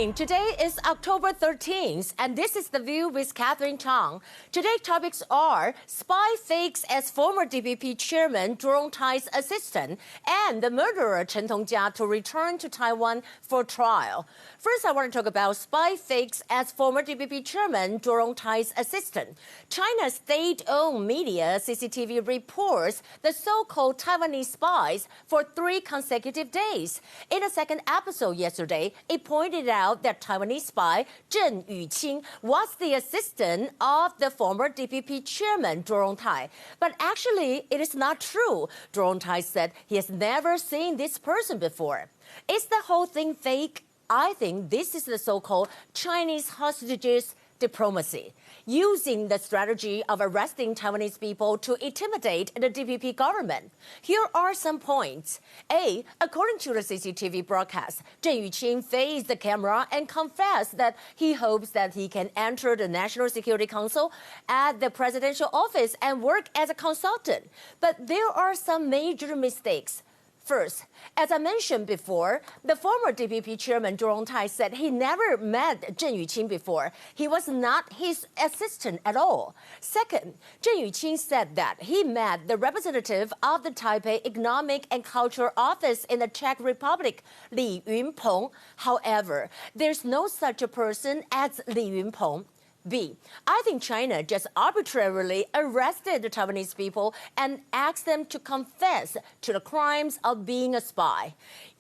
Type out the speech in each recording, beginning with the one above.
morning. Today is October 13th, and this is The View with Catherine Chang. Today's topics are spy fakes as former DPP chairman Zhou Tai's assistant and the murderer Chen Dongjia to return to Taiwan for trial. First, I want to talk about spy fakes as former DPP chairman Zhou Tai's assistant. China's state-owned media CCTV reports the so-called Taiwanese spies for 3 consecutive days. In a second episode yesterday, it pointed out that Taiwanese spy郑宇欽was the assistant of the former DPP chairman Zhou Tai. But actually, it is not true. Zhou Tai said he has never seen this person before. Is the whole thing fake? I think this is the so-called Chinese hostages diplomacy, using the strategy of arresting Taiwanese people to intimidate the DPP government. Here are some points. A, according to the CCTV broadcast, Zheng Yuqing faced the camera and confessed that he hopes that he can enter the National Security Council at the presidential office and work as a consultant. But there are some major mistakes. First, as I mentioned before, the former DPP chairman Zhou Tai said he never met Zheng Yuqing before. He was not his assistant at all. Second, Zheng Yuqing said that he met the representative of the Taipei Economic and Cultural Office in the Czech Republic, Li Yunpeng. However, there's no such a person as Li Yunpeng. B, I think China just arbitrarily arrested the Taiwanese people and asked them to confess to the crimes of being a spy.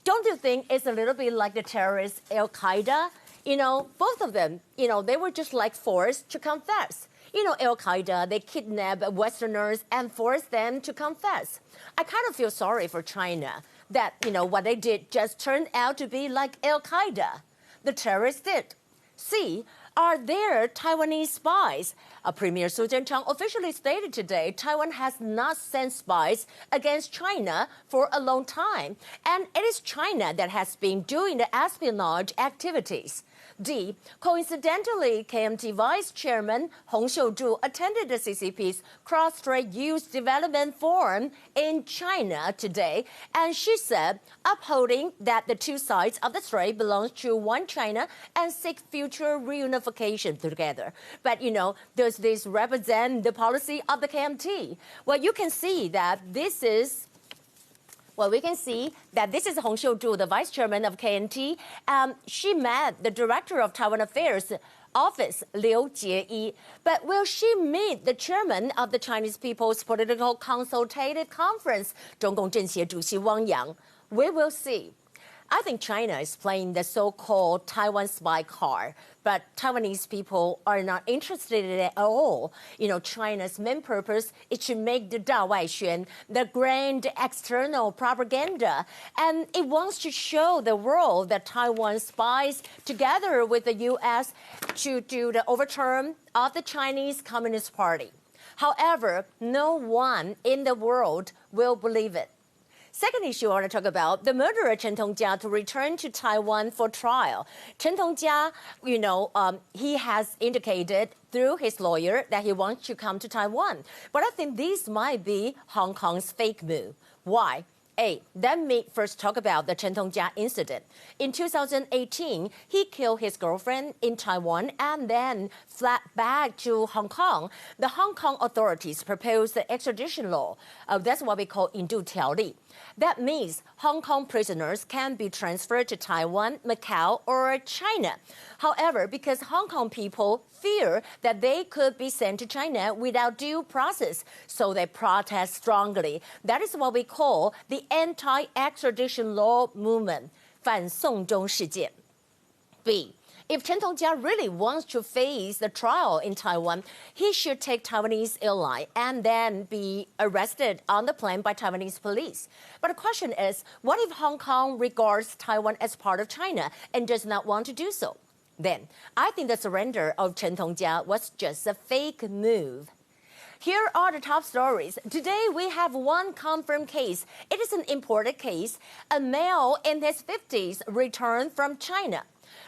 Don't you think it's a little bit like the terrorists Al-Qaeda? You know, both of them, they were just like forced to confess. Al-Qaeda, they kidnap Westerners and force them to confess. I kind of feel sorry for China that, what they did just turned out to be like Al-Qaeda. The terrorists did. C, are there Taiwanese spies? Premier Su Tsai officially stated today Taiwan has not sent spies against China for a long time, and it is China that has been doing the espionage activities. D, coincidentally, KMT Vice Chairman Hong Xiuzhu attended the CCP's Cross-Strait Youth Development Forum in China today, and she said, upholding that the two sides of the strait belong to one China and seek future reunification together. But, does this represent the policy of the KMT? Well, you can see that this is we can see that this is Hong Xiuzhu, the vice chairman of KMT. She met the director of Taiwan Affairs Office, Liu Jieyi. But will she meet the chairman of the Chinese People's Political Consultative Conference, 中共政协主席汪洋? We will see. I think China is playing the so-called Taiwan spy card, but Taiwanese people are not interested in it at all. China's main purpose is to make the 大外宣, the grand external propaganda, and it wants to show the world that Taiwan spies together with the U.S. to do the overturn of the Chinese Communist Party. However, no one in the world will believe it. Second issue I want to talk about, the murderer Chen Dongjia to return to Taiwan for trial. Chen Dongjia, he has indicated through his lawyer that he wants to come to Taiwan. But I think this might be Hong Kong's fake move. Why? A, let me first talk about the Chen Dongjia incident. In 2018, he killed his girlfriend in Taiwan and then fled back to Hong Kong. The Hong Kong authorities proposed the extradition law. That's what we call 引渡条例. That means Hong Kong prisoners can be transferred to Taiwan, Macau, or China. However, because Hong Kong people fear that they could be sent to China without due process, so they protest strongly. That is what we call the anti-extradition law movement, 反送中事件. B, if Chen Dongjia really wants to face the trial in Taiwan, he should take Taiwanese airline and then be arrested on the plane by Taiwanese police. But the question is, what if Hong Kong regards Taiwan as part of China and does not want to do so? Then, I think the surrender of Chen Dongjia was just a fake move. Here are the top stories. Today, we have one confirmed case. It is an imported case. A male in his 50s returned from China.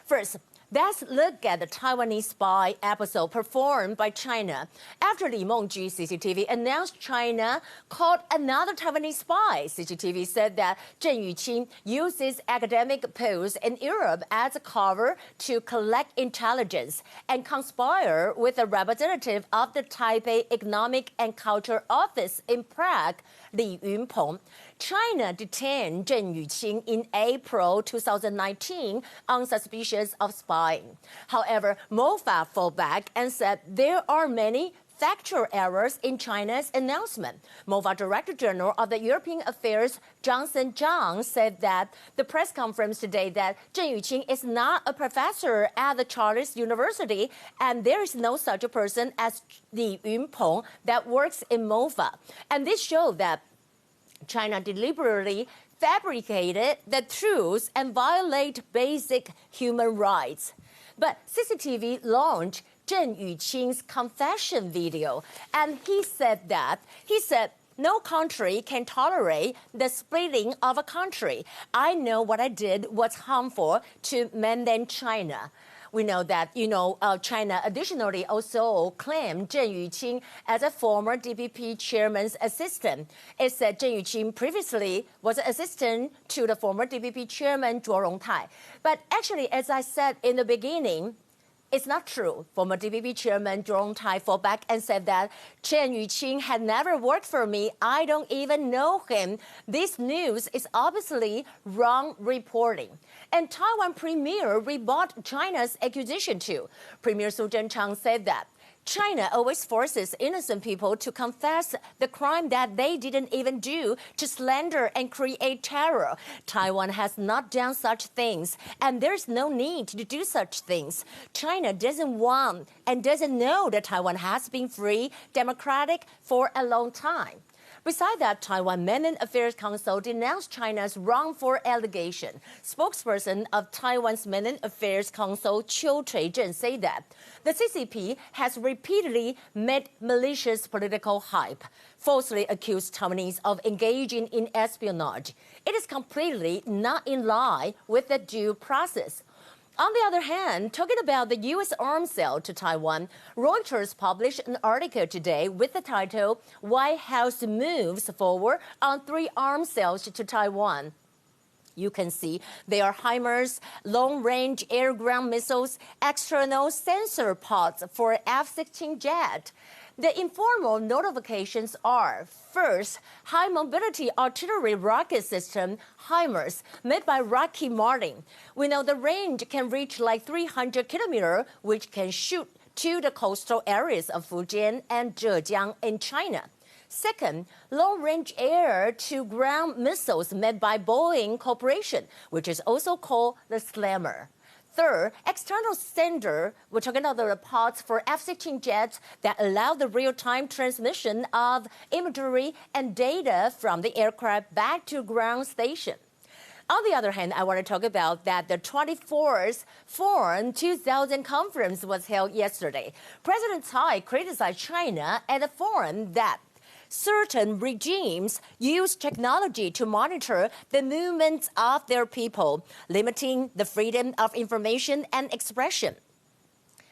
First, Let's look at the Taiwanese spy episode performed by China after Li Mengji CCTV announced China caught another Taiwanese spy. CCTV said that Zheng Yuqing uses academic posts in Europe as a cover to collect intelligence and conspire with a representative of the Taipei Economic and Culture Office in Prague, Li Yunpeng. China detained Zheng Yuqing in April 2019 on suspicion of spying. However, MOFA fought back and said there are many factual errors in China's announcement. MOFA Director General of the European Affairs, Zhang, said that the press conference today that Zheng Yuqing is not a professor at the Charles University and there is no such a person as Li Yunpeng that works in MOFA. And this showed that China deliberately fabricated the truth and violate basic human rights. But CCTV launched Zheng Yuqing's confession video, and he said, no country can tolerate the splitting of a country. I know what I did was harmful to mainland China. We know that, China additionally also claimed Zheng Yuqing as a former DPP chairman's assistant. It said Zheng Yuqing previously was an assistant to the former DPP chairman Zhuo Rongtai. But actually, as I said in the beginning, it's not true. Former DPP chairman Zhuo Rongtai fought back and said that Zheng Yuqing had never worked for me. I don't even know him. This news is obviously wrong reporting. And Taiwan Premier rebutted China's accusation too. Premier Chang said that China always forces innocent people to confess the crime that they didn't even do to slander and create terror. Taiwan has not done such things, and there's no need to do such things. China doesn't want and doesn't know that Taiwan has been free, democratic for a long time. Besides that, Taiwan Mainland Affairs Council denounced China's wrongful allegation. Spokesperson of Taiwan's Mainland Affairs Council, Chiu Chui-zhen, said that the CCP has repeatedly made malicious political hype, falsely accused Taiwanese of engaging in espionage. It is completely not in line with the due process. On the other hand, talking about the U.S. arms sale to Taiwan, Reuters published an article today with the title, White House Moves Forward on 3 arms sales to Taiwan. You can see they are HIMARS, long-range air-ground missiles, external sensor pods for F-16 jet. The informal notifications are, first, high-mobility artillery rocket system, HIMARS, made by Lockheed Martin. We know the range can reach like 300 kilometers, which can shoot to the coastal areas of Fujian and Zhejiang in China. Second, long-range air-to-ground missiles made by Boeing Corporation, which is also called the Slammer. Third, external sender, we're talking about the pods for F-16 jets that allow the real-time transmission of imagery and data from the aircraft back to ground station. On the other hand, I want to talk about that the 24th Foreign 2000 conference was held yesterday. President Tsai criticized China at the forum that certain regimes use technology to monitor the movements of their people, limiting the freedom of information and expression.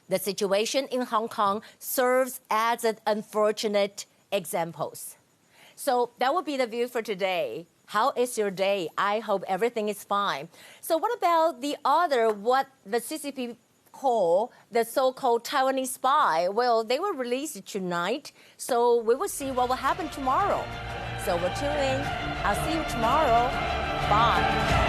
The situation in Hong Kong serves as an unfortunate example. So that would be the view for today. How is your day? I hope everything is fine. So what about what the CCP call the so-called Taiwanese spy? Well, they were released tonight, so we will see what will happen tomorrow. So we'll tune in. I'll see you tomorrow. Bye.